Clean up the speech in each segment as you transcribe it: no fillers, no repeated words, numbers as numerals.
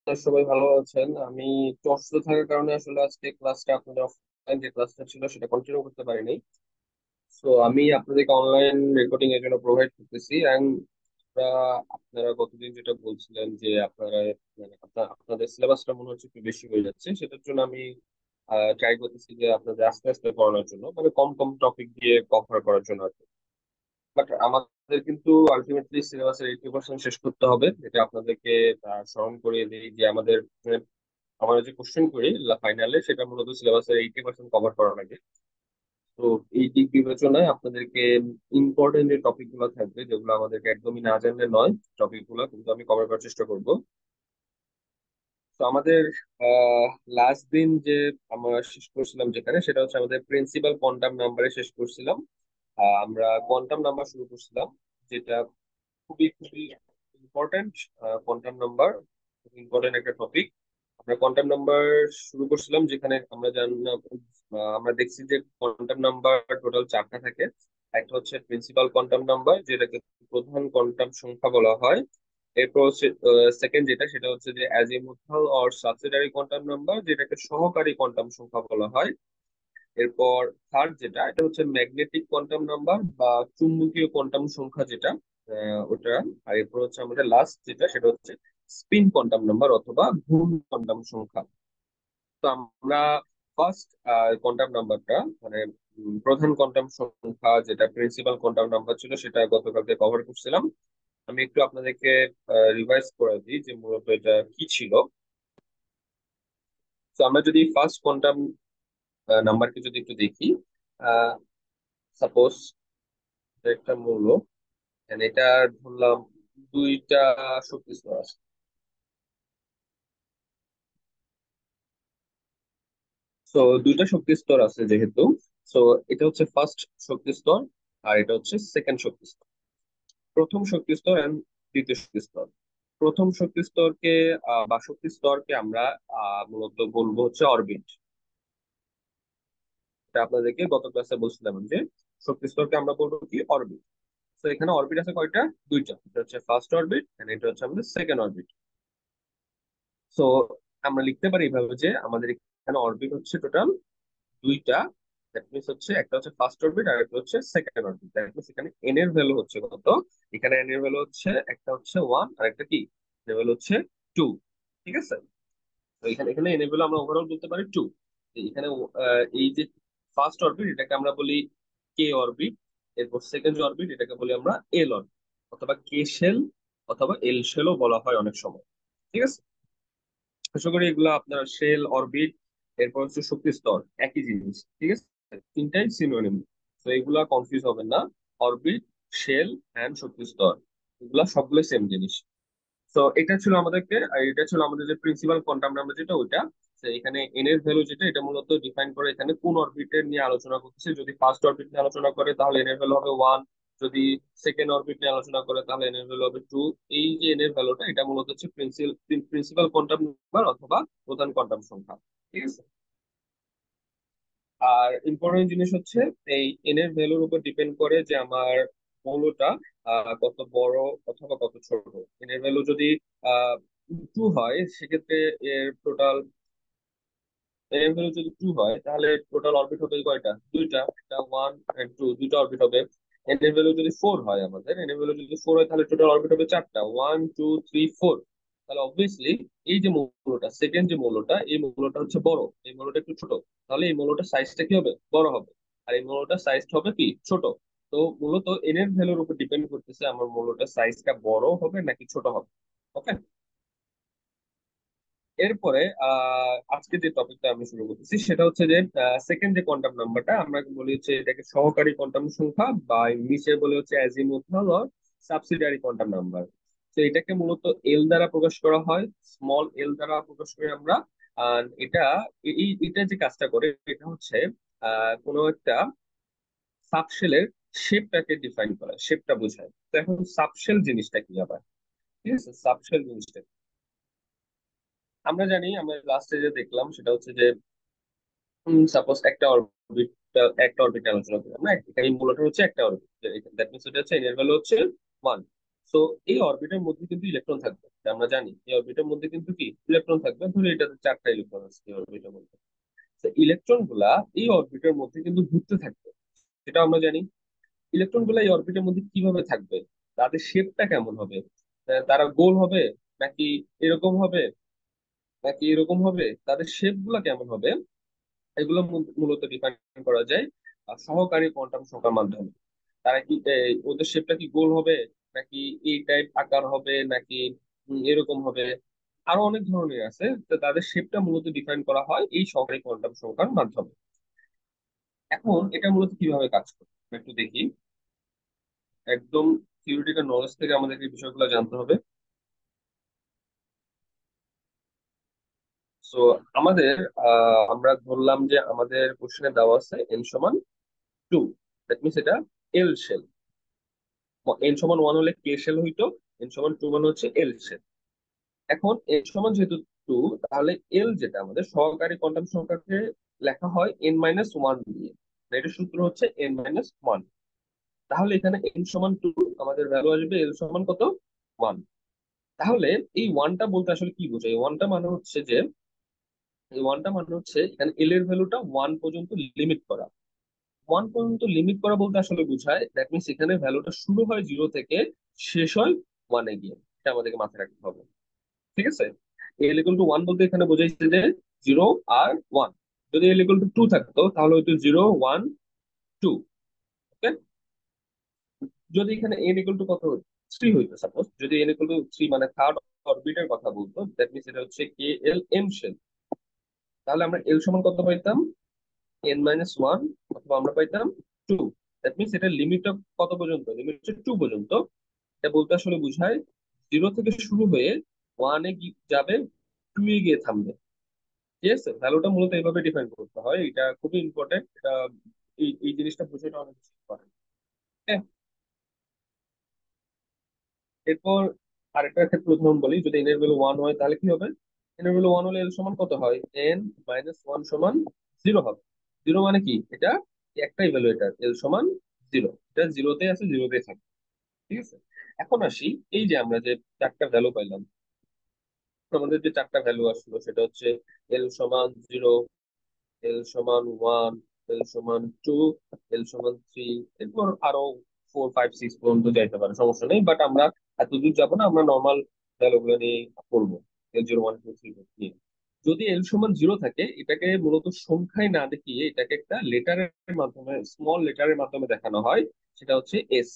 সবাই ভালো আছেন। আমি একটু অসুস্থ থাকার কারণে আসলে আজকে ক্লাসটা আপনাদের অফলাইন যে ক্লাসটা ছিল সেটা কন্টিনিউ করতে পারিনি। তো আমি আপনাদেরকে অনলাইন রেকর্ডিং এর জন্য প্রোভাইড করতেছি। এন্ড আপনারা গতদিন যেটা বলছিলেন যে আপনারা মানে আপনাদের সিলেবাসটা মনে হচ্ছে একটু বেশি হয়ে যাচ্ছে, সেটার জন্য আমি ট্রাই করতেছি যে আপনাদের আস্তে আস্তে পড়ানোর জন্য, মানে কম কম টপিক দিয়ে কভার করার জন্য আর কি। বাট আমাদের কিন্তু আলটিমেটলি সিলেবাসের 80% শেষ করতে হবে। এটা আপনাদেরকে স্মরণ করিয়ে দিই যে আমাদের আমরা যে কোশ্চেন করি ফাইনালে সেটা মূলত সিলেবাসের 80% কভার করা লাগে। তো এই দিক বিবেচনায় আপনাদেরকে ইম্পর্টেন্ট যে টপিক গুলো থাকবে, যেগুলো আমাদেরকে একদমই না জানলে নয়, টপিক গুলো কিন্তু আমি কভার করার চেষ্টা করব। তো আমাদের লাস্ট দিন যে আমরা শেষ করছিলাম যেখানে, সেটা হচ্ছে আমাদের প্রিন্সিপাল কোয়ান্টাম নাম্বারে শেষ করছিলাম। আমরা কোয়ান্টাম নাম্বার শুরু করছিলাম, যেটা খুবই খুবই ইম্পর্টেন্ট। কোয়ান্টাম নাম্বার খুব ইম্পর্টেন্ট একটা টপিক। আমরা কোয়ান্টাম নাম্বার শুরু করছিলাম, যেখানে আমরা দেখছি যে কোয়ান্টাম নাম্বার টোটাল চারটা থাকে। একটা হচ্ছে প্রিন্সিপাল কোয়ান্টাম নাম্বার, যেটাকে প্রধান কোয়ান্টাম সংখ্যা বলা হয়। এরপর হচ্ছে সেকেন্ড যেটা, সেটা হচ্ছে যে azimuthal or subsidiary quantum number, যেটাকে সহকারী কোয়ান্টাম সংখ্যা বলা হয়। এরপর থার্ড যেটা, এটা হচ্ছে ম্যাগনেটিক কোয়ান্টাম নাম্বার বা চুম্বকীয় কোয়ান্টাম সংখ্যা যেটা, ওটা। আর এরপর হচ্ছে আমাদের লাস্ট যেটা, সেটা হচ্ছে স্পিন কোয়ান্টাম নাম্বার অথবা ঘূর্ণন কোয়ান্টাম সংখ্যা। তো আমরা ফার্স্ট কোয়ান্টাম নাম্বারটা, মানে প্রধান কোয়ান্টাম সংখ্যা যেটা প্রিন্সিপাল কোয়ান্টাম নাম্বার ছিল, সেটা গতকালকে কভার করছিলাম। আমি একটু আপনাদেরকে রিভাইজ করে দিই যে মূলত এটা কি ছিল। তো আমরা যদি ফার্স্ট কোয়ান্টাম নাম্বারকে যদি একটু দেখি, সাপোজ একটা মৌল, and এটা ধরলাম দুইটা শক্তি স্তর আছে। তো দুইটা শক্তি স্তর আছে যেহেতু, তো এটা হচ্ছে ফার্স্ট শক্তি স্তর, আর এটা হচ্ছে সেকেন্ড শক্তি স্তর। প্রথম শক্তি স্তর এন্ড দ্বিতীয় শক্তি স্তর। প্রথম শক্তি স্তরকে বা শক্তি স্তরকে আমরা মূলত বলবো হচ্ছে অরবিট। এটা আপনাদেরকে গত ক্লাসে বলছিলাম যে শক্তি স্তরকে আমরা বলবো কি অরবিট। তো এখানে অরবিট আছে কয়টা? দুইটা। এটা হচ্ছে ফার্স্ট অরবিট এন্ড এটা হচ্ছে আমাদের সেকেন্ড অরবিট। তো আমরা লিখতে পারি এইভাবে যে আমাদের এখানে অরবিট হচ্ছে টোটাল দুইটা। দ্যাট মিনস হচ্ছে একটা হচ্ছে ফার্স্ট অরবিট আর একটা হচ্ছে সেকেন্ড অরবিট। দ্যাট মিনস এখানে এন এর ভ্যালু হচ্ছে কত? এখানে এন এর ভ্যালু হচ্ছে একটা হচ্ছে ওয়ান আর একটা কি ভ্যালু হচ্ছে টু। ঠিক আছে। তো এখানে এখানে এন এর ভ্যালু আমরা ওভারঅল বলতে পারি টু। এখানে এই যে ফার্স্ট অরবিট এটাকে আমরা বলি কে অরবিট। এরপর সেকেন্ড অরবিট এটাকে বলি আমরা এল অরবিট, অথবা কে শেল অথবা এল শেলও বলা হয় অনেক সময়। ঠিক আছে। আশা করি এগুলো আপনার শেল অরবিট এরপর হচ্ছে শক্তি স্তর একই জিনিস। ঠিক আছে, তিনটাই সিনোনিম। তো এগুলা কনফিউজ হবেন না। অরবিট, শেল এন্ড শক্তি স্তর, এগুলা সবগুলো সেম জিনিস। তো এটা ছিল আমাদেরকে, আর এটা ছিল আমাদের যে প্রিন্সিপাল কোয়ান্টাম নাম্বার যেটা ওইটা। তো এখানে এন এর ভ্যালু যেটা, এটা মূলত ডিফাইন করে এখানে কোন অরবিটের নিয়ে আলোচনা করতেছে। যদি ফার্স্ট অরবিট নিয়ে আলোচনা করে তাহলে এন এর ভ্যালু হবে ওয়ান। যদি সেকেন্ড অরবিট নিয়ে আলোচনা করে তাহলে এন এর ভ্যালু হবে টু। এই যে এন এর ভ্যালুটা, এটা মূলত হচ্ছে প্রিন্সিপাল কোয়ান্টাম নাম্বার অথবা প্রধান কোয়ান্টাম সংখ্যা। ঠিক আছে। আর ইম্পর্টেন্ট জিনিস হচ্ছে এই এন এর ভ্যালুর উপর ডিপেন্ড করে যে আমার মৌলটা কত বড় অথবা কত ছোট। এন এর ভ্যালু যদি আহ টু হয়, সেক্ষেত্রে এর টোটাল এন এর ভ্যালু যদি টু হয় তাহলে টোটাল অরবিট হবে কয়টা? দুইটা, একটা ওয়ান এন্ড টু, দুইটা অরবিট হবে। এন এর ভ্যালু যদি ফোর হয়, আমাদের এন এর ভ্যালু যদি ফোর হয় তাহলে টোটাল অরবিট হবে চারটা, ওয়ান টু থ্রি ফোর। তাহলে অবভিয়াসলি এই যে মৌলটা, সেকেন্ড যে মৌলটা, এই মৌলটা হচ্ছে বড়, এই মৌলটা একটু ছোট। তাহলে এই মৌলটার সাইজটা কি হবে? বড় হবে। আর এই মৌলটার সাইজ হবে কি? ছোট। তো মূলত এন এর ভ্যালুর উপর ডিপেন্ড করতেছে আমার মৌলটার সাইজটা বড় হবে নাকি ছোট হবে। ওকে। এরপরে আজকে যে টপিকটা আমি শুরু করতেছি সেটা হচ্ছে যে সেকেন্ড যে কোয়ান্টাম নাম্বারটা আমরা বলি হচ্ছে এটাকে সহকারী কোয়ান্টাম সংখ্যা, বা ইংলিশে বলে হচ্ছে azimuthal or subsidiary quantum number. তো এটাকে মূলত এল দ্বারা প্রকাশ করা হয়, স্মল এল দ্বারা প্রকাশ করি আমরা। আর এটা যে কাজটা করে, এটা হচ্ছে কোনো একটা সাবশেলের শেপটাকে ডিফাইন করা, শেপটা বোঝায়। তো এখন সাবশেল জিনিসটা কি আবার? ঠিক আছে, সাবশেল জিনিসটা আমরা জানি, আমরা লাস্টে যে দেখলাম সেটা হচ্ছে যে সাপোজ একটা অরবিট আলোচনা করি আমরা, এখানে মূলটা হচ্ছে একটা অরবিট। দ্যাট মিনস এটা হচ্ছে এর ভ্যালু হচ্ছে ওয়ান। তো এই অরবিটের মধ্যে কিন্তু ইলেকট্রন থাকবে, এটা আমরা জানি এই অরবিটের মধ্যে কিন্তু কি ইলেকট্রন থাকবে, ধরো এটাতে চারটা ইলেকট্রন আছে এই অরবিটের মধ্যে। তো ইলেকট্রন গুলা এই অরবিটের মধ্যে কিন্তু ঘুরতে থাকবে, সেটা আমরা জানি। ইলেকট্রন গুলা এই অরবিটের মধ্যে কিভাবে থাকবে, তাদের শেপটা কেমন হবে, তারা গোল হবে নাকি এরকম হবে, নাকি এরকম হবে, তাদের শেপ গুলা কেমন হবে, এগুলো মূলত ডিফাইন করা যায় সহকারী কোয়ান্টাম সংখ্যার মাধ্যমে। তারা কি ওদের শেপটা কি গোল হবে, নাকি এই টাইপ আকার হবে, নাকি এরকম হবে, আরো অনেক ধরনের আছে। তো তাদের শেপটা মূলত ডিফাইন করা হয় এই সহকারী কোয়ান্টাম সংখ্যার মাধ্যমে। এখন এটা মূলত কিভাবে কাজ করে আমরা একটু দেখি। একদম থিওরিটিক্যাল নলেজ থেকে আমাদেরকে এই বিষয়গুলো জানতে হবে। সো আমাদের আমরা ধরলাম যে আমাদের কোশ্চেনে দেওয়া আছে এন সমান 2, দ্যাট মিনস এটা এল শেল। এন সমান 1 হলে কে শেল হইতো, এন সমান 2 মানে হচ্ছে এল শেল। এখন এন সমান যেহেতু 2, তাহলে এল যেটা আমাদের সহকারী কোয়ান্টাম সংখ্যাকে লেখা হয় n-1 দিয়ে। এটা সূত্র হচ্ছে n-1। তাহলে এখানে এন সমান 2, আমাদের ভ্যালু আসবে এল সমান কত, 1। তাহলে এই ওয়ানটা বলতে আসলে কি বোঝায়, এই ওয়ানটা মানে হচ্ছে যে, এই ওয়ানটা মানে হচ্ছে এখানে এল এর ভ্যালুটা 1 পর্যন্ত লিমিট করা। 1 পর্যন্ত লিমিট করা বলতে আসলে বোঝায়, দ্যাট মিনস এখানে ভ্যালুটা শুরু হয় 0 থেকে, শেষ হয় 1-এ গিয়ে। এটা আমাদেরকে মাথায় রাখতে হবে, ঠিক আছে। এল ইকুয়াল টু 1 বলতে এখানে বোঝাইছে যে 0 আর 1। যদি এল ইকুয়াল টু 2 থাকতো তাহলে হয়তো 0, 1, 2। ওকে। যদি এখানে এন ইকুয়াল টু কত 3 হইতো, সাপোজ যদি এন ইকুয়াল টু 3 মানে থার্ড অরবিটের কথা বলতো, দ্যাট মিনস এটা হচ্ছে কে এল এম শেল। তাহলে আমরা এল সমান কত পাইতাম, n-1, অথবা আমরা পাইতাম 2। দ্যাট মিনস এটা লিমিটটা কত পর্যন্ত, লিমিট হচ্ছে 2 পর্যন্ত। এটা বলতে আসলে বুঝায় 0 থেকে শুরু হয়ে 1-এ যাবে, 2-এ গিয়ে থামবে। ঠিক আছে, ভ্যালুটা মূলত এইভাবে ডিফাইন করতে হয়, এটা খুবই ইম্পর্টেন্ট। এটা এই জিনিসটা বুঝাটা অনেক বেশি ইম্পর্টেন্ট। হ্যাঁ। এরপর আরেকটা ক্ষেত্রে উদাহরণ বলি, যদি এন এর ভ্যালু 1 হয় তাহলে কি হবে, এন এর ভ্যালু 1 হলে এল সমান কত হয়, n-1 সমান 0 হবে। 0 মানে কি, এটা একটাই ভ্যালু, এটা এল সমান 0, এটা জিরোতে আছে, জিরোতেই থাকে। ঠিক আছে। এখন আসি, এই যে আমরা যে চারটা ভ্যালু পাইলাম, আমাদের যে চারটা ভ্যালু আসলো সেটা হচ্ছে এল সমান 0, এল সমান 1, এল সমান 2, এল সমান 3, এরপর আরো 4, 5, 6 পর্যন্ত যাইতে পারে, সমস্যা নেই। বাট আমরা এত দূর যাবো না, আমরা নর্মাল ভ্যালু গুলো নিয়ে করবো, L0, 1, 2, 3 নিয়ে। যদি এল সমান 0 থাকে, এটাকে মূলত সংখ্যায় না দেখিয়ে এটাকে একটা লেটারের মাধ্যমে, স্মল লেটারের মাধ্যমে দেখানো হয়, সেটা হচ্ছে এস।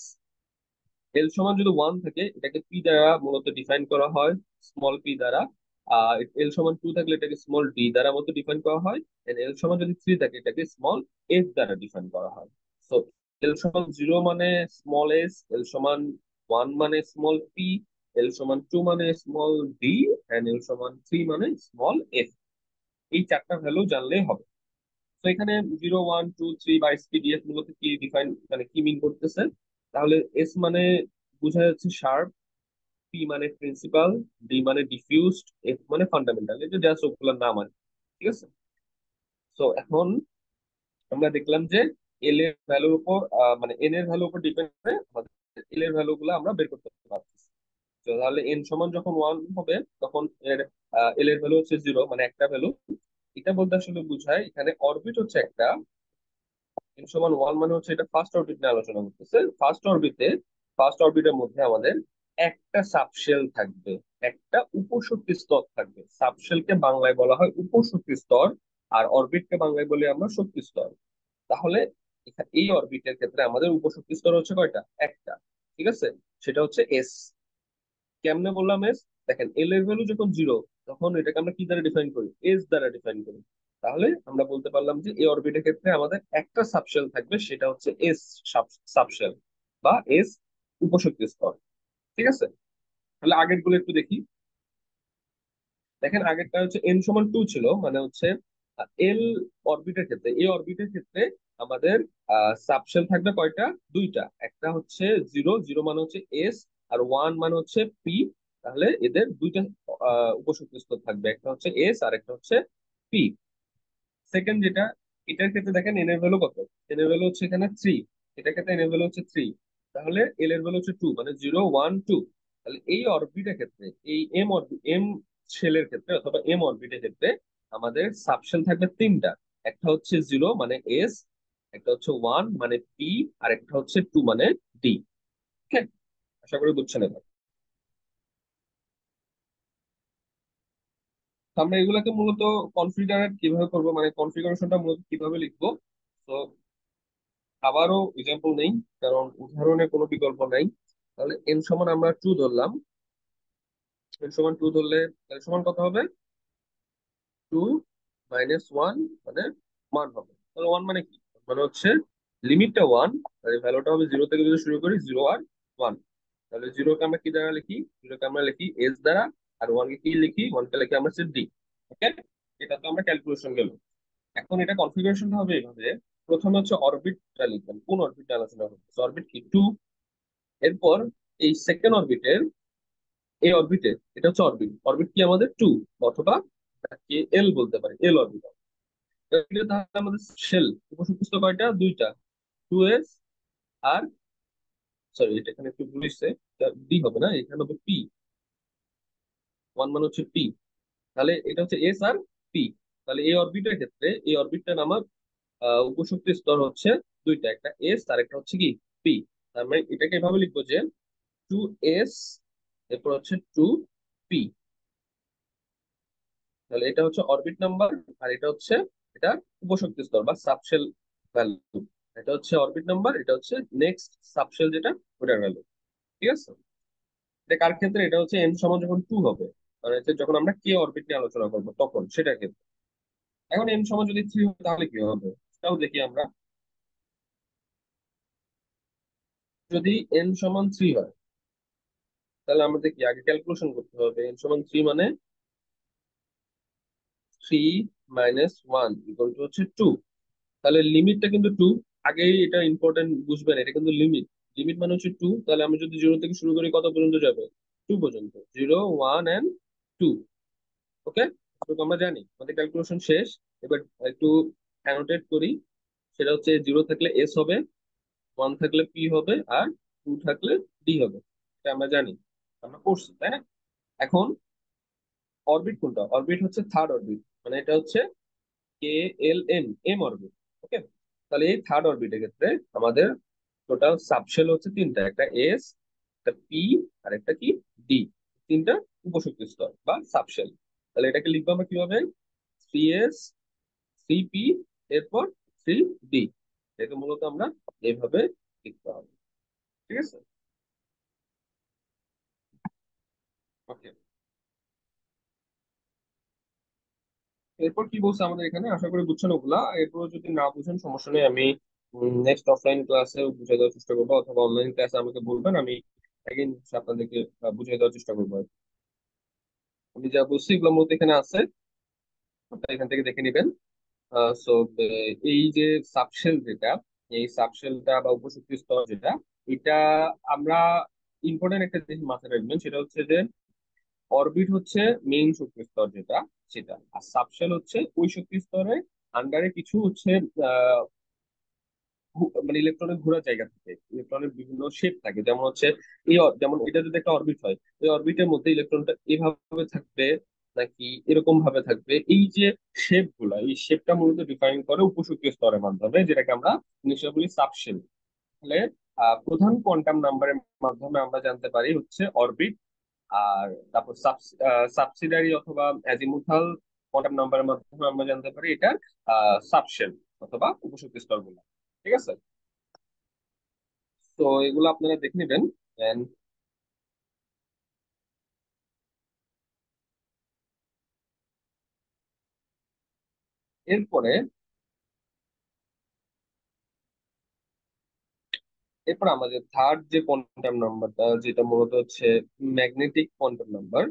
এল সমান যদি 1 থাকে, এটাকে পি দ্বারা মূলত ডিফাইন করা হয়, স্মল পি দ্বারা। আর এল সমান 2 থাকলে এটাকে স্মল ডি দ্বারা মতো ডিফাইন করা হয়। এল সমান যদি 3 থাকে, এটাকে স্মল এফ দ্বারা ডিফাইন করা হয়। সো এল সমান 0 মানে স্মল এস, এল সমান 1 মানে স্মল পি, এল সমান 2 মানে স্মল ডি, এন্ড এল সমান 3 মানে স্মল এফ। এই চারটা ভ্যালু জানলেই হবে। তো এখানে 0, 1, 2, 3 বা এসপিডিএফ মূলত কি ডিফাইন, মানে কি মিন করতেছে, তাহলে এস মানে বোঝা যাচ্ছে শার্প, পি মানে প্রিন্সিপাল, ডি মানে ডিফিউজড, এফ মানে ফান্ডামেন্টাল। এটা জাস্ট ওগুলোর নাম আর কি। ঠিক আছে। তো এখন আমরা দেখলাম যে এল এর ভ্যালুর উপর মানে এন এর ভ্যালুর উপর ডিপেন্ড করে আমাদের এল এর ভ্যালু গুলো আমরা বের করতে পারছি। তো তাহলে এন সমান যখন 1 হবে, তখন এর এল এর ভ্যালু হচ্ছে 0, মানে একটা ভ্যালু। এটা বলতে আসলে বুঝায় এখানে অরবিট হচ্ছে একটা, এন সমান 1 মানে হচ্ছে এটা ফার্স্ট অরবিট নিয়ে আলোচনা করতেছে। ফার্স্ট অরবিটের মধ্যে আমাদের একটা সাবশেল থাকবে, একটা উপশক্তি স্তর থাকবে। সাবশেলকে বাংলায় বলা হয় উপশক্তি স্তর, আর অরবিটকে বাংলায় বলি আমরা শক্তি স্তর। তাহলে এই অরবিটের ক্ষেত্রে আমাদের উপশক্তি স্তর হচ্ছে কয়টা, একটা। ঠিক আছে, সেটা হচ্ছে এস। কেমনে বললাম এস, দেখেন এল এর ভ্যালু যখন 0, তখন এটাকে আমরা কি দ্বারা ডিফাইন করি, এস দ্বারা ডিফাইন করি। তাহলে আমরা বলতে পারলাম যে এই অরবিটের ক্ষেত্রে আমাদের একটা সাবশেল থাকবে, সেটা হচ্ছে এস সাবশেল, বা এস উপশক্তি স্তর। ঠিক আছে। তাহলে আগের গুলো একটু দেখি। দেখেন আগেরটা হচ্ছে এন সমান 2 ছিল, মানে হচ্ছে এল অরবিটের ক্ষেত্রে, এই অরবিটের ক্ষেত্রে আমাদের সাবশেল থাকবে কয়টা, দুইটা। একটা হচ্ছে 0, 0 মানে হচ্ছে এস, আর 1 মানে হচ্ছে পি। তাহলে এদের দুইটা উপশক্তি স্তর থাকবে, একটা হচ্ছে এস আর একটা হচ্ছে পি। সেকেন্ড যেটা, এটার ক্ষেত্রে দেখেন এন এর ভ্যালু কত, এন এর ভ্যালু হচ্ছে এখানে 3, এটার ক্ষেত্রে এন এর ভ্যালু হচ্ছে 3। তাহলে এল এর ভ্যালু হচ্ছে 2, মানে 0 1 2। তাহলে এই অরবিটের ক্ষেত্রে, এই এম শেলের ক্ষেত্রে অথবা এম অরবিটের ক্ষেত্রে আমাদের সাবশেল থাকবে তিনটা। একটা হচ্ছে 0 মানে এস, একটা হচ্ছে 1 মানে পি, আর একটা হচ্ছে 2 মানে ডি। ওকে, আশা করি বুঝছেন এবার। তো আমরা এগুলাকে মূলত কনফিগার কিভাবে করবো, মানে কনফিগারেশনটা মূলত কিভাবে লিখবো। তো আবারও এক্সাম্পল নেই, কারণ উদাহরণে কোনো বিকল্প নাই। তাহলে এন সমান আমরা 2 ধরলাম। এন সমান 2 ধরলে এন সমান কত হবে? 2 - 1 মানে 1 হবে। তাহলে 1 মানে কি? মানে হচ্ছে লিমিটটা 1, তাহলে ভ্যালুটা হবে 0 থেকে যদি শুরু করি, 0 আর 1। তাহলে 0 কে আমরা কি দ্বারা লিখি? 0 কে আমরা লিখি এস দ্বারা। আর 1 কে কি লিখি? 1 কে লিখি আমরা হচ্ছে ডি। ওকে, এটা তো আমরা ক্যালকুলেশন গেল। এখন এটা কনফিগারেশন হবে এইভাবে। প্রথমে হচ্ছে অরবিটটা লিখবেন, কোন অরবিটটা আলোচনা করতেছে, অরবিট কি 2। এরপর এই সেকেন্ড অরবিটের, এই অরবিটে, এটা হচ্ছে অরবিট, অরবিট কি আমাদের 2, অথবা এল বলতে পারি, এল অরবিট। তাহলে আমাদের শেল উপসর্গস্থ কয়টা? দুইটা, 2s আর, সরি এটা এখানে একটু ভুল হচ্ছে, ডি হবে না, এখানে হবে পি। 1 মানে হচ্ছে পি। তাহলে এটা হচ্ছে এস আর পি। তাহলে এই অরবিটের ক্ষেত্রে, এই অরবিটটার আমার উপশক্তি স্তর হচ্ছে দুইটা, একটা এস আর একটা হচ্ছে কি পি। তার মানে এটাকে এভাবে লিখবো যে 2s, এরপর হচ্ছে 2p। তাহলে এটা হচ্ছে অরবিট নাম্বার, আর এটা হচ্ছে এটা উপশক্তি স্তর বা সাবশেল ভ্যালু। এটা হচ্ছে অরবিট নাম্বার, এটা হচ্ছে নেক্সট সাবশেল যেটা, ওটার ভ্যালু। ঠিক আছে? এটা কার ক্ষেত্রে? এটা হচ্ছে এন সমান যখন 2 হবে, মানে হচ্ছে যখন আমরা কে অরবিট নিয়ে আলোচনা করবো তখন, সেটার ক্ষেত্রে। এখন এন সমান যদি 3 হয় তাহলে কি হবে সেটাও দেখি আমরা। যদি এন সমান 3 হয়, তাহলে আমাদের কি আগে ক্যালকুলেশন করতে হবে? এন সমান 3 মানে 3 - 1 হচ্ছে 2। তাহলে লিমিটটা কিন্তু 2। আগেই এটা ইম্পর্টেন্ট বুঝবেন, এটা কিন্তু লিমিট। লিমিট মানে হচ্ছে 2। তাহলে আমি যদি 0 থেকে শুরু করি, কত পর্যন্ত যাবে? 2 পর্যন্ত, 0 1 and 2। ওকে, তো আমরা জানি আমাদের ক্যালকুলেশন শেষ। এবার একটু অ্যানোটেট করি। সেটা হচ্ছে 0 থাকলে এস হবে, 1 থাকলে পি হবে, আর 2 থাকলে ডি হবে। এটা আমরা জানি, আমরা পড়ছি, তাই না? এখন অরবিট কোনটা? অরবিট হচ্ছে থার্ড অরবিট, মানে এটা হচ্ছে কে এল এম, এম অরবিট। ওকে, তাহলে এই থার্ড অরবিটের ক্ষেত্রে আমাদের টোটাল সাবশেল হচ্ছে তিনটা, একটা এস, একটা পি, আর একটা কি ডি। তিনটা উপশক্তি স্তর বা সাবশেল। তাহলে এটাকে লিখবো আমরা কিভাবে? 3s, 3p, এরপর 3d। এটাকে মূলত আমরা এইভাবে লিখতে হবে। ঠিক আছে? ওকে, এরপর কি বলছে আমাদের এখানে, আশা করি বুঝছেন ওগুলা। এরপর যদি না বুঝেন সমস্যা নেই, আমি নেক্সট অফলাইন ক্লাসে বুঝিয়ে দেওয়ার চেষ্টা করবো, অথবা অনলাইন ক্লাসে আমাকে বলবেন, আমি একদিন আপনাদেরকে বুঝিয়ে দেওয়ার চেষ্টা করবো। আমি যা বলছি এগুলোর মধ্যে এখানে আছে, আপনারা এখান থেকে দেখে নিবেন। সো এই যে সাবশেল যেটা, এই সাবশেলটা বা উপশক্তি স্তর যেটা, এটা আমরা ইম্পর্টেন্ট একটা জিনিস মাথায় রাখবেন, সেটা হচ্ছে যে অরবিট হচ্ছে মেইন শক্তি স্তর যেটা, সেটা। আর সাবশেল হচ্ছে ওই শক্তি স্তরে আন্ডারে কিছু হচ্ছে মানে ইলেকট্রনের ঘোরার জায়গা থাকে, ইলেকট্রনের বিভিন্ন শেপ থাকে। যেমন হচ্ছে যেমন এটা যদি একটা অরবিট হয়, ওই অরবিটের মধ্যে ইলেকট্রনটা এভাবে থাকবে নাকি এরকম ভাবে থাকবে, এই যে শেপ গুলা, এই শেপটা মূলত ডিফাইন করে উপসূক্ষ্ম স্তরের মাধ্যমে, যেটাকে আমরা নিশ্চয় বলি সাবশেল। তাহলে প্রধান কোয়ান্টাম নাম্বারের মাধ্যমে আমরা জানতে পারি হচ্ছে অরবিট। আর তারপর সাবসিডারি অথবা অ্যাজিমুথাল কোয়ান্টাম নাম্বারের মাধ্যমে আমরা জানতে পারি এটা সাবশেল অথবা উপসূক্ষ্ম স্তর গুলা। ঠিক আছে? তো এগুলো আপনারা দেখে নেবেন। And এরপরে এরপর আমাদের থার্ড যে কোয়ান্টাম নাম্বারটা, যেটা মূলত হচ্ছে ম্যাগনেটিক কোয়ান্টাম নাম্বার।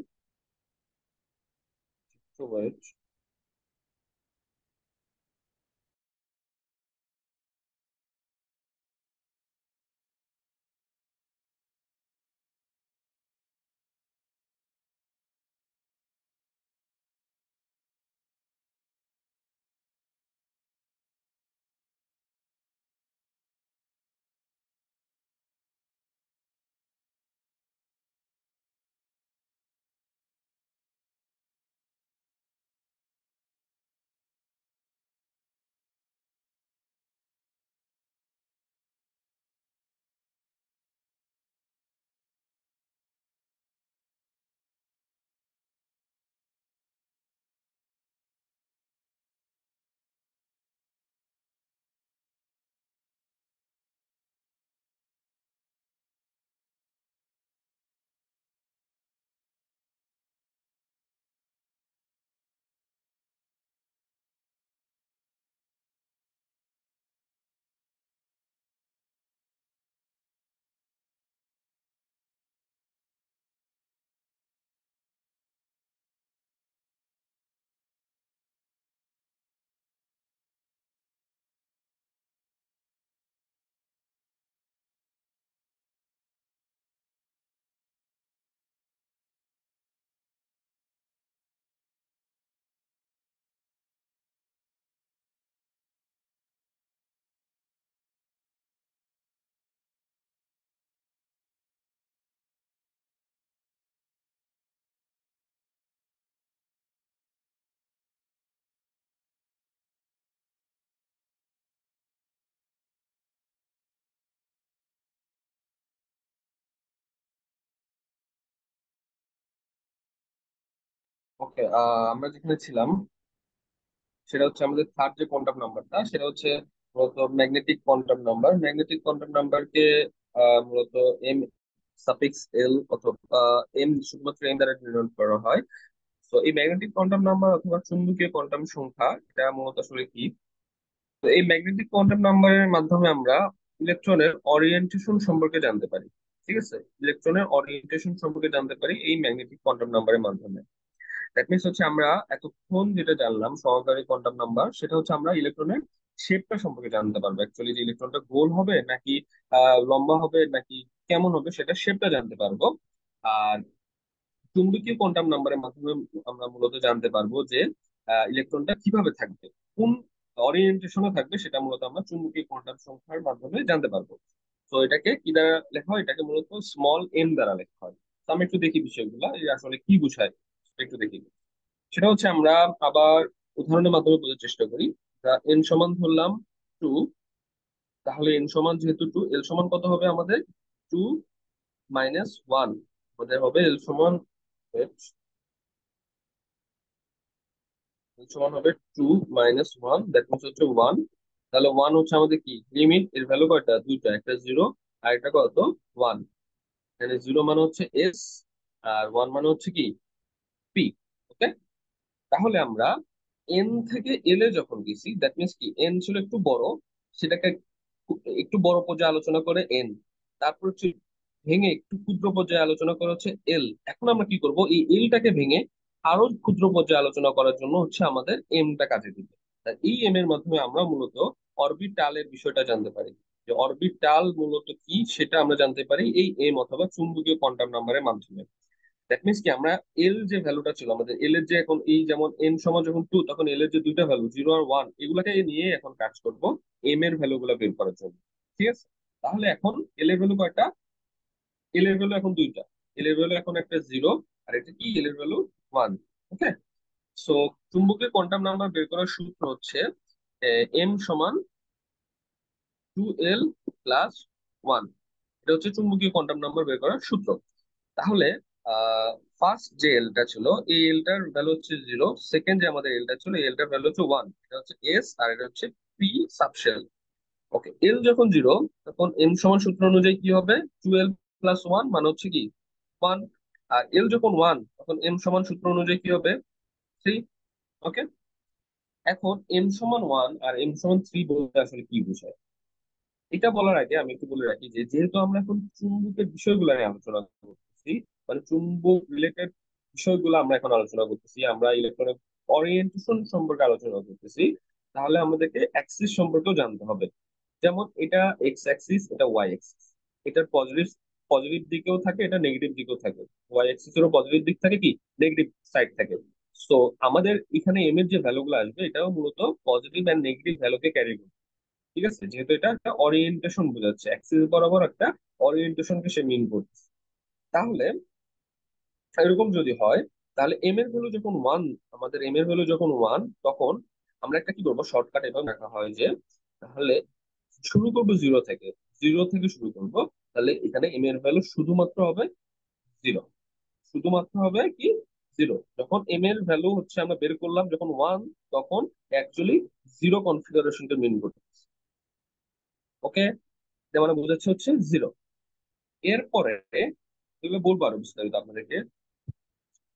ওকে, আমরা যেখানে ছিলাম সেটা হচ্ছে আমাদের থার্ড যে কোয়ান্টাম নাম্বারটা, সেটা হচ্ছে মূলত magnetic quantum number. Magnetic quantum নাম্বারকে মূলত এম সাফিক্স এল অথবা এম, শুধুমাত্র এম দ্বারা ডিনোট করা হয়। তো এই ম্যাগনেটিক কোয়ান্টাম নাম্বার অথবা চুম্বকীয় কোয়ান্টাম সংখ্যা, এটা মূলত আসলে কি? তো এই ম্যাগনেটিক কোয়ান্টাম নাম্বারের মাধ্যমে আমরা ইলেকট্রনের অরিয়েন্টেশন সম্পর্কে জানতে পারি। ঠিক আছে, ইলেকট্রনের অরিয়েন্টেশন সম্পর্কে জানতে পারি এই ম্যাগনেটিক কোয়ান্টাম নাম্বারের মাধ্যমে। দ্যাট মিনস হচ্ছে আমরা এতক্ষণ যেটা জানলাম সহকারী কোয়ান্টাম নাম্বার, সেটা হচ্ছে আমরা ইলেকট্রনের শেপটা সম্পর্কে জানতে পারবো। অ্যাকচুয়ালি যে ইলেকট্রনটা গোল হবে নাকি লম্বা হবে নাকি কেমন হবে, সেটা শেপটা জানতে পারবো। আর চুম্বকীয় কোয়ান্টাম নাম্বারের মাধ্যমে আমরা মূলত জানতে পারবো যে ইলেকট্রনটা কিভাবে থাকবে, কোন অরিয়েন্টেশনে থাকবে, সেটা মূলত আমরা চুম্বকীয় কোয়ান্টাম সংখ্যার মাধ্যমে জানতে পারবো। তো এটাকে কি দ্বারা লেখা হয়? এটাকে মূলত স্মল এন দ্বারা লেখা হয়। তো আমি একটু দেখি বিষয়গুলো এই আসলে কি বোঝায়, সেটা একটু দেখি। সেটা হচ্ছে আমরা আবার উদাহরণের মাধ্যমে বোঝার চেষ্টা করি। এন সমান ধরলাম 2। তাহলে এন সমান যেহেতু 2, এল সমান কত হবে আমাদের? 2 - 1। আমাদের হবে এল সমান, এল সমান হবে 2 - 1, দ্যাট মিনস হচ্ছে 1। তাহলে 1 হচ্ছে আমাদের কি লিমিট, এর ভ্যালু কয়টা? দুইটা, একটা 0 আর একটা কত? 1। এখানে 0 মানে হচ্ছে এস, আর 1 মানে হচ্ছে কি পি। ওকে, তাহলে আমরা এন থেকে এল এ যখন গেছি, দ্যাট মিনস কি এন ছিল একটু বড়, সেটাকে একটু বড় পর্যায়ে আলোচনা করে এন, তারপর হচ্ছে ভেঙে একটু ক্ষুদ্র পর্যায়ে আলোচনা করা হচ্ছে এল। এখন আমরা কি করব? এই এলটাকে ভেঙে আরো ক্ষুদ্র পর্যায়ে আলোচনা করার জন্য হচ্ছে আমাদের এমটা কাজে দিবে। তাই এই এম এর মাধ্যমে আমরা মূলত অরবিটালের বিষয়টা জানতে পারি। যে অরবিটাল মূলত কি সেটা আমরা জানতে পারি এই এম অথবা চুম্বকীয় কোয়ান্টাম নাম্বারের মাধ্যমে। দ্যাট মিনস কি আমরা এল যে ভ্যালুটা ছিল আমাদের, এল এর যে এখন এই যেমন এন সমান যখন 2, তখন এল এর যে দুইটা ভ্যালু 0 আর 1, এগুলাকে নিয়ে এখন কাজ করব এম এর ভ্যালু গুলা বের করার জন্য। ঠিক আছে, তাহলে এখন এল এর ভ্যালু কয়টা? এল এর ভ্যালু এখন দুইটা। এল এর ভ্যালু এখন একটা 0, আর এটা কি এল এর ভ্যালু 1। ওকে, সো চুম্বকের কোয়ান্টাম নাম্বার বের করার সূত্র হচ্ছে এম সমান 2l+1। এটা হচ্ছে চুম্বকীয় কোয়ান্টাম নাম্বার বের করার সূত্র। তাহলে ফার্স্ট যে এলটা ছিল, এই এলটার ভ্যালু হচ্ছে 0। সেকেন্ড যে আমাদের এলটা ছিল, এই এলটার ভ্যালু হচ্ছে 1। এটা হচ্ছে এস আর এটা হচ্ছে পি সাবশেল। ওকে, এল যখন 0, তখন এম সমান সূত্র অনুযায়ী কি হবে? 2l+1 মানে হচ্ছে কি 1। আর এল যখন 1, তখন এম সমান সূত্র অনুযায়ী কি হবে? 3। ওকে, এখন এম সমান 1 আর এম সমান 3 বলতে আসলে কি বোঝায়? এটা বলার আগে আমি একটু বলে রাখি যে যেহেতু আমরা এখন চুম্বকের বিষয়গুলো নিয়ে আলোচনা করতেছি, মানে চুম্বক রিলেটেড বিষয়গুলো আমরা এখন আলোচনা করতেছি, আমরা ইলেকট্রনের অরিয়েন্টেশন সম্পর্কে আলোচনা করতেছি, তাহলে আমাদেরকে অ্যাক্সিস সম্পর্কেও জানতে হবে। যেমন এটা এক্স অ্যাক্সিস, এটা ওয়াই অ্যাক্সিস। এটার পজিটিভ পজিটিভ দিকেও থাকে, এটা নেগেটিভ দিকেও থাকে। ওয়াই অ্যাক্সিসেরও পজিটিভ দিক থাকে, কি নেগেটিভ সাইড থাকে। সো আমাদের এখানে এম এর যে ভ্যালুগুলো আসবে, এটাও মূলত পজিটিভ এন্ড নেগেটিভ ভ্যালুকে ক্যারি করবে। ঠিক আছে, যেহেতু এটা একটা অরিয়েন্টেশন বোঝাচ্ছে, অ্যাক্সিস বরাবর একটা অরিয়েন্টেশনকে সে মিন করছে। তাহলে এরকম যদি হয়, তাহলে এম এর ভ্যালু যখন 1, আমাদের এম এর ভ্যালু যখন 1, তখন আমরা একটা কি করবো, শর্টকাট এভাবে রাখা হয় যে তাহলে শুরু করবো 0 থেকে, 0 থেকে শুরু করবো। তাহলে এখানে এম এর ভ্যালু শুধুমাত্র হবে 0, শুধুমাত্র হবে কি 0। যখন এম এর ভ্যালু হচ্ছে আমরা বের করলাম যখন 1, তখন অ্যাকচুয়ালি 0 কনফিগারেশনকে মিন করছে। ওকে, মানে বোঝাচ্ছে হচ্ছে 0। এরপরে এগুলো বলবো আরো বিস্তারিত আপনাদেরকে।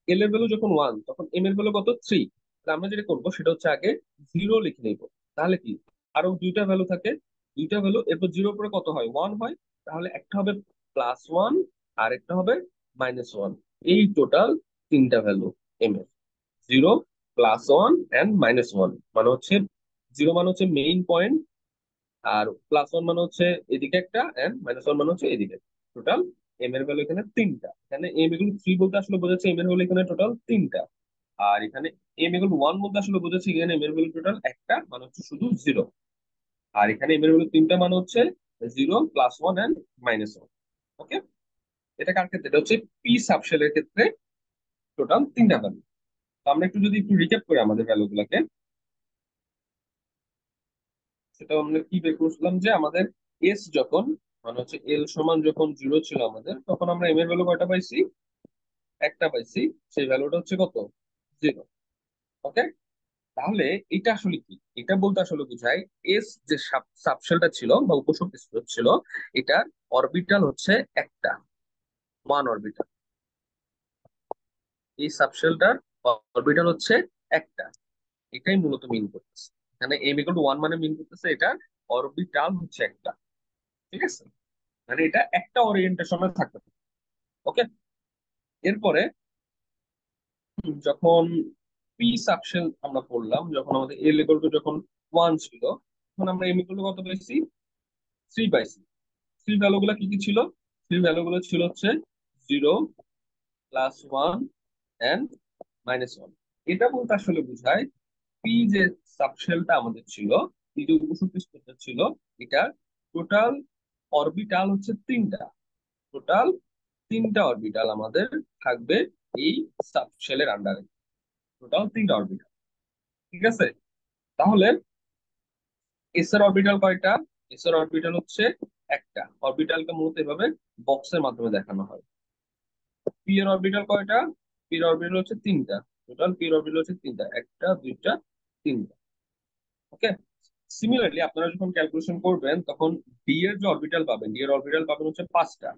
এল এর ভ্যালু যখন 1, তখন এম এর ভ্যালু কত? 3। তাহলে আমরা যেটা করবো সেটা হচ্ছে আগে 0 লিখে নিবো। তাহলে কি আরো দুইটা ভ্যালু থাকে, দুইটা ভ্যালু, এরপর 0 পরে কত হয়? 1 হয়। তাহলে একটা হবে +1 আর একটা হবে -1। এই টোটাল তিনটা ভ্যালু এম এর, 0, +1 এন্ড -1। মানে হচ্ছে 0 মানে হচ্ছে মেইন পয়েন্ট, আর +1 মানে হচ্ছে এদিকে একটা, এন্ড -1 মানে হচ্ছে এদিকে। টোটাল এম এর ভ্যালু এখানে তিনটা। এখানে এম ইকুয়াল 3 বলতে আসলে বোঝাচ্ছে এম এর ভ্যালু এখানে টোটাল তিনটা। আর এখানে এম ইকুয়াল 1 বলতে আসলে বোঝাচ্ছে এখানে এম এর ভ্যালু টোটাল একটা, মানে হচ্ছে শুধু 0। আর এখানে এম এর ভ্যালু তিনটা, মানে হচ্ছে 0, +1 এন্ড -1। ওকে, এটা কার ক্ষেত্রে? এটা হচ্ছে পি সাবশেলের ক্ষেত্রে টোটাল তিনটা ভ্যালু। তো আমরা একটু যদি একটু রিক্যাপ করি আমাদের ভ্যালু গুলাকে, সেটা আমরা কি বের করছিলাম যে আমাদের এস যখন, মানে হচ্ছে এল সমান যখন 0 ছিল আমাদের, তখন আমরা এম এর ভ্যালু কয়টা পাইছি? একটা পাইছি। সেই ভ্যালুটা হচ্ছে কত? জিরো। ওকে, তাহলে এটা আসলে কি? এটা বলতে আসলে বোঝায় এস যে সাবশেলটা ছিল বা উপশক্তি স্তর ছিল, এটার অরবিটাল হচ্ছে একটা, ওয়ান অরবিটাল। এই সাবশেলটার অরবিটাল হচ্ছে একটা, এটাই মূলত মিন করতেছে। এখানে এম ইকুয়াল টু ওয়ান মানে মিন করতেছে এটা অরবিটাল হচ্ছে একটা। ঠিক আছে, মানে এটা একটা ওরিয়েন্টেশনে থাকতে পারে। ওকে, এরপরে যখন পি সাবশেল আমরা পড়লাম, যখন আমাদের এল ইকুয়াল টু যখন ওয়ান ছিল, তখন আমরা এম ইকুয়াল টু কত পেয়েছি? থ্রি পাইছি। থ্রি ভ্যালু গুলো কি কি ছিল? থ্রি ভ্যালু গুলো ছিল হচ্ছে zero, plus one, and minus one. এটা বলতে আসলে বোঝায় পি যে সাবশেলটা আমাদের ছিল, পি যে উপশক্তি স্তরটা ছিল, এটা টোটাল অরবিটাল হচ্ছে তিনটা। টোটাল তিনটা অরবিটাল আমাদের থাকবে এই সাবশেলের আন্ডারে। টোটাল তিনটা অরবিটাল। ঠিক আছে, তাহলে এস এর অরবিটাল কয়টা? এস এর অরবিটাল হচ্ছে একটা। অরবিটালকে মূলত এভাবে বক্সের মাধ্যমে দেখানো হয়। পি এর অরবিটাল কয়টা? পি এর অরবিটাল হচ্ছে তিনটা। টোটাল পি এর অরবিটাল হচ্ছে তিনটা, একটা, দুইটা, তিনটা। ওকে, সিমিলারলি আপনারা যখন ক্যালকুলেশন করবেন তখন ডি এর যে অরবিটাল পাবেন, ডি এর অরবিটাল পাবেন হচ্ছে পাঁচটা।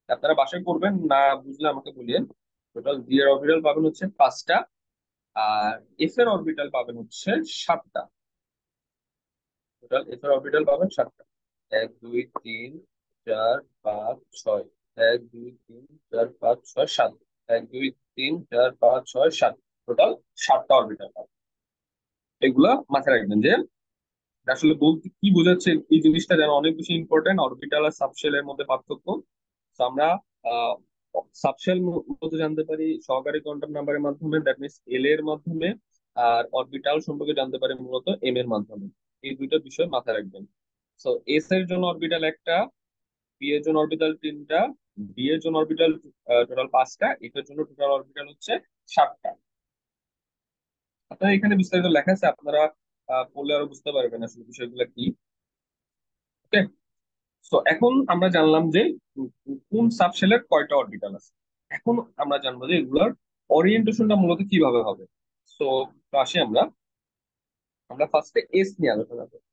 আপনারা বাসায় করবেন, না বুঝলে আমাকে বলিয়েন। টোটাল ডি এর অরবিটাল পাবেন হচ্ছে পাঁচটা, আর এফ এর অরবিটাল পাবেন হচ্ছে সাতটা। টোটাল এফ এর অরবিটাল পাবেন সাতটা। এক, দুই, তিন, চার, পাঁচ, ছয়। এক, দুই, তিন, চার, পাঁচ, ছয়, সাত। এক, দুই, তিন, চার, পাঁচ, ছয়, সাত। টোটাল সাতটা অরবিটাল পাবেন। এগুলা মাথায় রাখবেন যে আসলে বলতে কি বোঝাচ্ছে, এই জিনিসটা যেন অনেক বেশি ইম্পর্টেন্ট, অরবিটাল আর সাবশেলের মধ্যে পার্থক্য। তো আমরা সাবশেল মূলত জানতে পারি সহকারী কোয়ান্টাম নাম্বারের মাধ্যমে, দ্যাট মিনস এল এর মাধ্যমে। আর অরবিটাল সম্পর্কে জানতে পারি মূলত এম এর মাধ্যমে। এই দুইটা বিষয় মাথায় রাখবেন। সো এস এর জন্য অরবিটাল একটা, পি এর জন্য অরবিটাল তিনটা, ডি এর জন্য অরবিটাল টোটাল পাঁচটা, এফ এর জন্য টোটাল অরবিটাল হচ্ছে সাতটা। আপনারা এখানে বিস্তারিত লেখা আছে, আপনারা পড়লে আরো বুঝতে পারবেন আসলে বিষয়গুলো কি। ওকে, তো এখন আমরা জানলাম যে কোন সাবশেলের কয়টা অরবিটাল আছে। এখন আমরা জানবো যে এগুলার ওরিয়েন্টেশনটা মূলত কিভাবে হবে। তো আসি আমরা আমরা ফার্স্টে এস নিয়ে আলোচনা করি।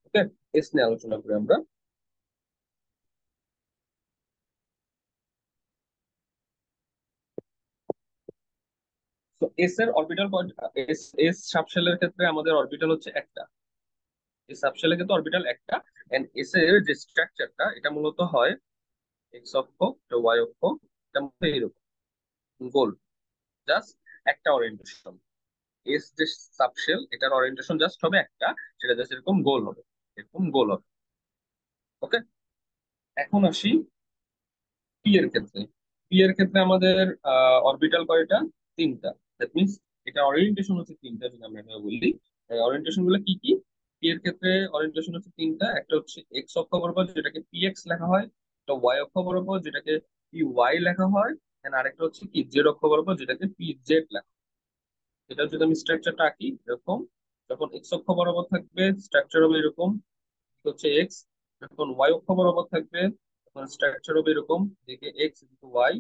ওকে, এস নিয়ে আলোচনা করি আমরা। তো এস এর অরবিটাল, এস এস সাবশেলের ক্ষেত্রে আমাদের অরবিটাল হচ্ছে একটা। এই সাবশেলের ক্ষেত্রে অরবিটাল একটা। এন্ড এস এর যে স্ট্রাকচারটা, এটা মূলত হয় এক্স অক্ষ, ওয়াই অক্ষ, এটা মূলত এরকম গোল, জাস্ট একটা ওরিয়েন্টেশন। এস যে সাবশেল, এটার ওরিয়েন্টেশন জাস্ট হবে একটা, সেটা জাস্ট এরকম গোল হবে, এরকম গোল হবে। ওকে, এখন আসি পি এর ক্ষেত্রে। পি এর ক্ষেত্রে আমাদের অরবিটাল কয়টা? তিনটা। দ্যাট মিনস এটা ওরিয়েন্টেশন হচ্ছে তিনটা, যদি আমরা এটা বলি। ওরিয়েন্টেশন গুলো কি কি? পি এর ক্ষেত্রে ওরিয়েন্টেশন হচ্ছে তিনটা। একটা হচ্ছে এক্স অক্ষ বরাবর, যেটাকে পি এক্স লেখা হয়। একটা ওয়াই অক্ষ বরাবর, যেটাকে পি ওয়াই লেখা হয়। এন্ড আরেকটা হচ্ছে কি জেড অক্ষ বরাবর, যেটাকে পি জেড লেখা হয়। এটা যদি আমি স্ট্রাকচারটা আঁকি এরকম, যখন এক্স অক্ষ বরাবর থাকবে স্ট্রাকচার হবে এরকম, হচ্ছে এক্স। যখন ওয়াই অক্ষ বরাবর থাকবে তখন স্ট্রাকচার হবে এরকম, দিকে এক্স এদিকে ওয়াই,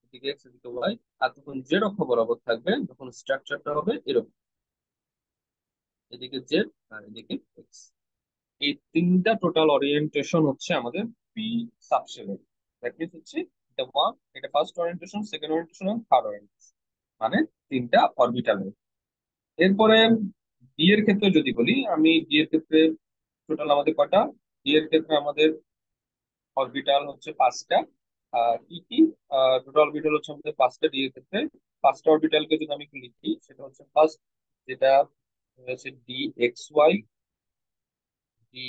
এদিকে এক্স এদিকে ওয়াই। আর তখন জেড অক্ষ বরাবর থাকবে তখন স্ট্রাকচারটা হবে এরকম, এদিকে জেড আর এদিকে এক্স। এই তিনটা টোটাল ওরিয়েন্টেশন হচ্ছে আমাদের পি সাবশেলের। দ্যাট মিনস হচ্ছে এটা ওয়ান, এটা first orientation, second orientation, third orientation, মানে তিনটা অরবিটালের। এরপরে ডি এর ক্ষেত্রে যদি বলি, আমি ডি এর ক্ষেত্রে টোটাল আমাদের কয়টা? ডি এর ক্ষেত্রে আমাদের অরবিটাল হচ্ছে পাঁচটা। কি কি? টোটাল অরবিটাল হচ্ছে আমাদের পাঁচটা ডি এর ক্ষেত্রে। পাঁচটা অরবিটালকে যদি আমি একটু লিখি, সেটা হচ্ছে ফার্স্ট যেটা হচ্ছে d x y, d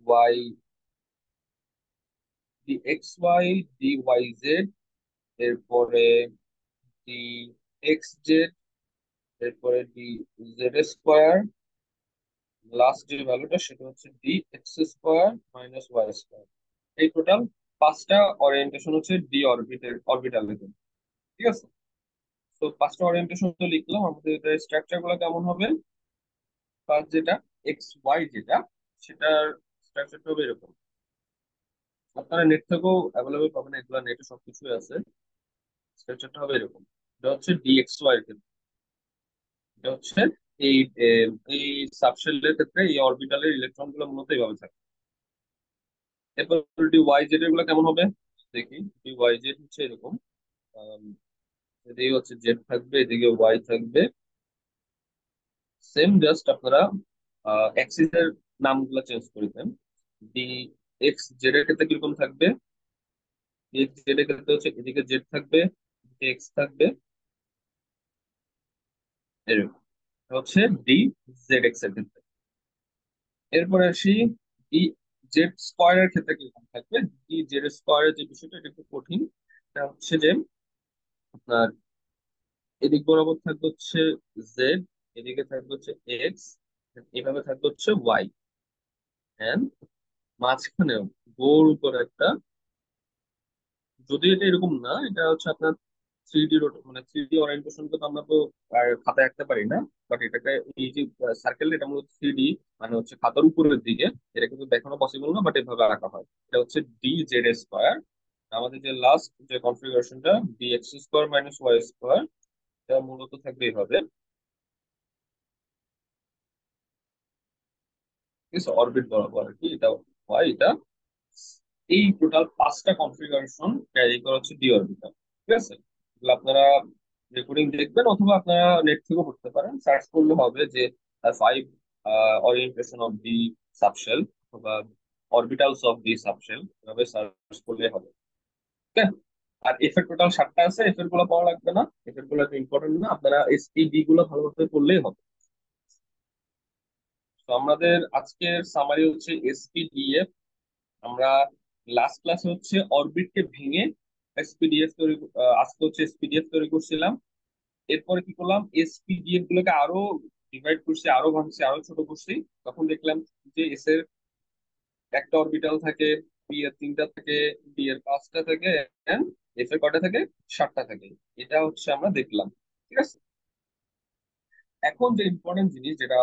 y, d x y, d y z, এরপরে ডি এক্স জেড, এরপরে ডি জেড স্কোয়ার, লাস্ট যে ভ্যালুটা সেটা হচ্ছে d x square minus y square. এই টোটাল পাঁচটা ওরিয়েন্টেশন হচ্ছে ডি অরবিটালের জন্য। ঠিক আছে, তো পাঁচটা ওরিয়েন্টেশন তো লিখলাম। আমাদের স্ট্রাকচার গুলো কেমন হবে? ফার্স্ট যেটা এক্স ওয়াই যেটা, সেটার স্ট্রাকচারটা হবে এরকম। আপনারা নেট থেকেও অ্যাভেলেবল পাবেন, এগুলো নেটে সবকিছুই আছে। স্ট্রাকচারটা হবে এরকম। এটা হচ্ছে ডিএক্স ওয়াই এর ক্ষেত্রে, এটা হচ্ছে এই এই সাবশেলের ক্ষেত্রে এই অরবিটালের ইলেকট্রন গুলো মূলত এইভাবে থাকে। এরপর ডি ওয়াই জেড এর গুলো কেমন হবে দেখি। ডি ওয়াই জেড হচ্ছে এরকম। আম, এদিকে হচ্ছে জেড থাকবে, এদিকে ওয়াই থাকবে। সেম, জাস্ট আপনারা অ্যাক্সিস এর নামগুলো চেঞ্জ করে দেন। ডি এক্স জেড এর ক্ষেত্রে কিরকম থাকবে? এক্স জেড এর ক্ষেত্রে হচ্ছে এদিকে জেড থাকবে, এক্স থাকবে, এরকম হচ্ছে ডি জেড এক্স এর ক্ষেত্রে। এরপরে আসি ডি জেড স্কোয়ার এর ক্ষেত্রে কিরকম থাকবে। ডি জেড স্কোয়ার এর যে বিষয়টা, এটা একটু কঠিন। এটা হচ্ছে যে আপনার এদিক বরাবর থাকবে হচ্ছে জেড, এদিকে থাকবে হচ্ছে এক্স, এভাবে থাকবে হচ্ছে ওয়াই, এন্ড মাঝখানে গোল করে একটা, যদি এটা এরকম না, এটা হচ্ছে আপনার থ্রি ডি মানে থ্রি ডি ওরিয়েন্টেশন তো আমরা তো আর খাতায় আঁকতে পারি না। বাট এটাকে এই যে সার্কেল, এটা মূলত থ্রি ডি, মানে হচ্ছে খাতার উপরের দিকে। এটা কিন্তু দেখানো পসিবল না, বাট এভাবে আঁকা হয়। এটা হচ্ছে ডি জেড স্কোয়ার। আমাদের যে লাস্ট যে কনফিগারেশনটা, d x square minus y square, এটা মূলত থাকবে এইভাবে। ঠিক আছে, অরবিট বরাবর আর কি, এটা হয় এটা। এই টোটাল পাঁচটা কনফিগারেশন ক্যারি করা হচ্ছে ডি অরবিটাল। ঠিক আছে, এগুলো আপনারা রেকর্ডিং দেখবেন, অথবা আপনারা নেট থেকেও পড়তে পারেন, সার্চ করলে হবে যে five orientation of the subshell, অথবা অরবিটালস অফ দি সাবশেল, এভাবে সার্চ করলে হবে। ঠিক আছে। আর এফ এর টোটাল সাতটা আছে, এফ এর গুলো পাওয়া লাগবে না, এফ এর গুলো ইম্পর্টেন্ট না, আপনারা এস পি ডি গুলো ভালোভাবে পড়লেই হবে। তো আমাদের আজকের সামারি হচ্ছে এসপিডিএফ। আমরা লাস্ট ক্লাসে হচ্ছে অরবিট কে ভেঙে এসপিডিএফ তৈরি, আজকে হচ্ছে এসপিডিএফ তৈরি করছিলাম। এরপরে কি করলাম, এসপিডিএফ গুলোকে আরো ডিভাইড করছি, আরো ভাঙছি, আরো ছোট করছি। তখন দেখলাম যে এস এর একটা অরবিটাল থাকে, পি এর তিনটা থাকে, ডি এর পাঁচটা থাকে, এন্ড এফ এর কয়টা থাকে? সাতটা থাকে। এটা হচ্ছে আমরা দেখলাম। ঠিক আছে। এখন যে ইম্পর্টেন্ট জিনিস যেটা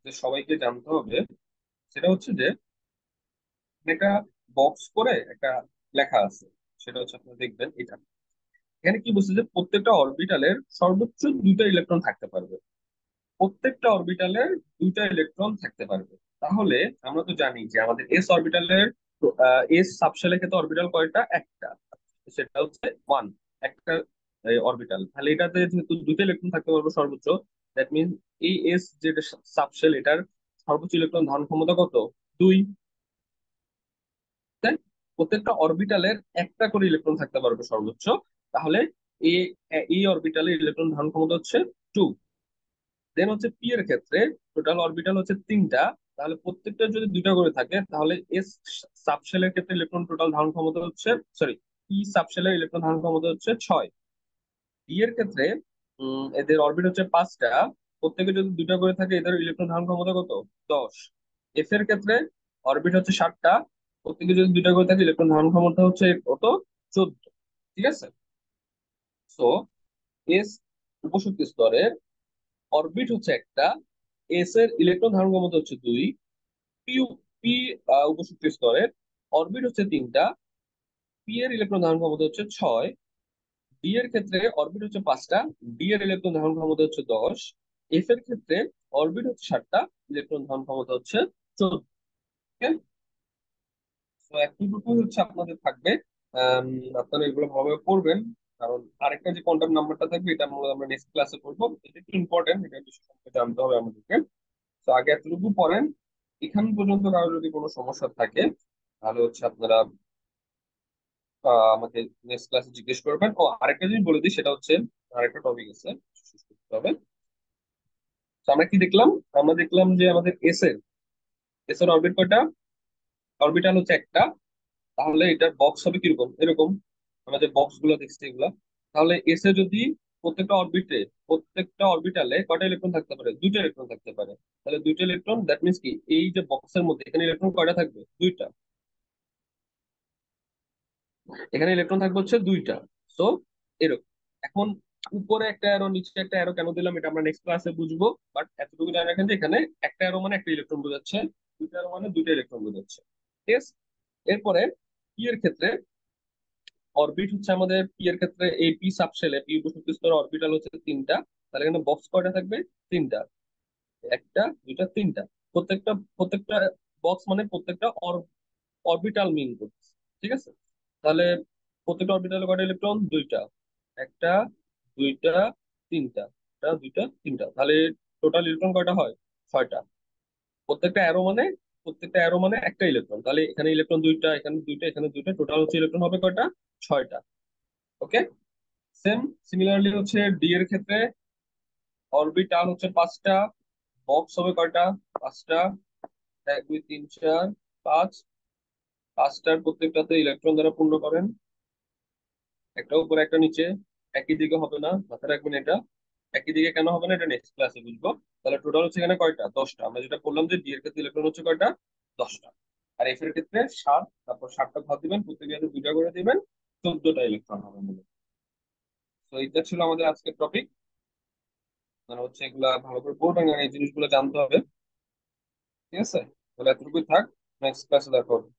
যে সবাইকে জানতে হবে, সেটা হচ্ছে যে একটা বক্স করে একটা লেখা আছে। সেটা হচ্ছে আপনি দেখবেন এটা, এখানে কি বলছে যে প্রত্যেকটা অরবিটালের সর্বোচ্চ দুইটা ইলেকট্রন থাকতে পারবে। প্রত্যেকটা অরবিটালের দুইটা ইলেকট্রন থাকতে পারবে। তাহলে আমরা তো জানি যে আমাদের এস অরবিটালের, এস সাবশেলের ক্ষেত্রে অরবিটাল কয়টা? একটা, সেটা হচ্ছে ওয়ান, একটা অরবিটাল। তাহলে এটাতে যেহেতু দুইটা ইলেকট্রন থাকতে পারবে সর্বোচ্চ, দ্যাট মিন এই এস যেটা সাবশেল, এটার সর্বোচ্চ ইলেকট্রন ধারণ ক্ষমতা কত? দুই। তাই প্রত্যেকটা অরবিটালের একটা করে ইলেকট্রন থাকতে পারবে সর্বোচ্চ। তাহলে এই এই অরবিটালের ইলেকট্রন ধারণ ক্ষমতা হচ্ছে টু। দেন হচ্ছে পি এর ক্ষেত্রে টোটাল অরবিটাল হচ্ছে তিনটা। তাহলে প্রত্যেকটা যদি দুইটা করে থাকে, তাহলে এস সাবশেলের ক্ষেত্রে ইলেকট্রন টোটাল ধারণ ক্ষমতা হচ্ছে, সরি, পি সাবশেলের ইলেকট্রন ধারণ ক্ষমতা হচ্ছে ছয়। ডি এর ক্ষেত্রে এদের অরবিট হচ্ছে পাঁচটা, প্রত্যেকে যদি দুইটা করে থাকে, এদের ইলেকট্রন ধারণ ক্ষমতা কত? 10। এফ এর ক্ষেত্রে অরবিট হচ্ছে সাতটা, প্রত্যেকে যদি দুইটা করে থাকে, ইলেকট্রন ধারণ ক্ষমতা হচ্ছে কত? 14। ঠিক আছে। সো এস উপশক্তি স্তরের অরবিট হচ্ছে একটা, এস এর ইলেকট্রন ধারণ ক্ষমতা হচ্ছে দুই। পি পি উপশক্তি স্তরের অরবিট হচ্ছে তিনটা, পি এর ইলেকট্রন ধারণ ক্ষমতা হচ্ছে ছয়। ডি এর ক্ষেত্রে অরবিট হচ্ছে পাঁচটা, ডি এর ইলেকট্রন ধারণ ক্ষমতা হচ্ছে 10। এফ এর ক্ষেত্রে অরবিট হচ্ছে সাতটা, ইলেকট্রন ধারণ ক্ষমতা হচ্ছে 14। তো এতটুকু হচ্ছে আপনাদের থাকবে। আম, আপনারা এগুলো ভালোভাবে পড়বেন, কারণ আরেকটা যে কন্টাক্ট নাম্বারটা থাকবে, এটা আমরা নেক্সট ক্লাসে করবো। এটা একটু ইম্পর্টেন্ট, এটা বিষয় সম্পর্কে জানতে হবে আমাদেরকে। তো আগে এতটুকু পড়েন। এখান পর্যন্ত কারো যদি কোনো সমস্যা থাকে, তাহলে হচ্ছে আপনারা আমাকে নেক্সট ক্লাসে জিজ্ঞেস করবেন। ও আরেকটা জিনিস বলে দিই, সেটা হচ্ছে আরেকটা টপিক আছে, শেষ করতে হবে। তো আমরা কি দেখলাম? আমরা দেখলাম যে আমাদের এস এর অরবিট কয়টা? অরবিটাল হচ্ছে একটা। তাহলে এটার বক্স হবে কিরকম? এরকম। আমরা যে বক্স গুলো দেখছি এগুলা। তাহলে এস এ যদি প্রত্যেকটা অরবিটালে কয়টা ইলেকট্রন থাকতে পারে? দুইটা ইলেকট্রন থাকতে পারে। তাহলে দুইটা ইলেকট্রন, দ্যাট মিনস কি, এই যে বক্সের মধ্যে এখানে ইলেকট্রন কয়টা থাকবে? দুইটা। এখানে ইলেকট্রন থাকবে হচ্ছে দুইটা। সো এরকম। এখন উপরে একটা অ্যারো, নিচে একটা অ্যারো কেন দিলাম, এটা আমরা নেক্সট ক্লাসে বুঝবো। বাট এতটুকু জানা রাখেন যে এখানে একটা অ্যারো মানে একটা ইলেকট্রন বোঝাচ্ছে, দুইটা অ্যারো মানে দুইটা ইলেকট্রন বোঝাচ্ছে। ঠিক আছে। এরপরে পি এর ক্ষেত্রে অরবিট হচ্ছে আমাদের পি এর ক্ষেত্রে এই পি সাবশেলে পি উপশক্তি স্তরে অরবিটাল হচ্ছে তিনটা। তাহলে এখানে বক্স কয়টা থাকবে? তিনটা। একটা, দুইটা, তিনটা। প্রত্যেকটা প্রত্যেকটা বক্স মানে প্রত্যেকটা অরবিটাল মিন করছে। ঠিক আছে? তাহলে প্রত্যেকটা অরবিটালে কয়টা ইলেকট্রন? দুইটা। একটা, দুইটা, তিনটা। একটা, দুইটা, তিনটা। তাহলে টোটাল ইলেকট্রন কয়টা হয়? ছয়টা। প্রত্যেকটা অ্যারো মানে প্রত্যেকটা অ্যারো মানে একটা ইলেকট্রন। তাহলে এখানে ইলেকট্রন দুইটা, এখানে দুইটা, এখানে দুইটা, টোটাল হচ্ছে ইলেকট্রন হবে কয়টা? ছয়টা। ওকে। সেম সিমিলারলি হচ্ছে ডি এর ক্ষেত্রে অরবিটাল হচ্ছে পাঁচটা, বক্স হবে কয়টা? পাঁচটা। এক, দুই, তিন, চার, পাঁচ। পাঁচটার প্রত্যেকটাতে ইলেকট্রন দ্বারা পূর্ণ করেন। একটা উপরে একটা নিচে। একই দিকে হবে না, মাথায় রাখবেন এটা। একই দিকে কেন হবে না এটা নেক্সট ক্লাসে বুঝবো। তাহলে টোটাল হচ্ছে এখানে কয়টা? 10টা। আমরা যেটা বললাম যে ডি এর ক্ষেত্রে ইলেকট্রন হচ্ছে কয়টা? 10টা। আর এফ এর ক্ষেত্রে 7। তারপর 7টা ভাগ দিবেন, প্রত্যেকটাতে দুইটা করে দিবেন। 14টা ইলেকট্রন হবে মূলত। তো এইটা ছিল আমাদের আজকের টপিক। মানে হচ্ছে এগুলা ভালো করে পড়বেন আর এই জিনিসগুলো জানতে হবে। ঠিক আছে? তাহলে এতটুকুই থাক। নেক্সট ক্লাসে দেখা হবে।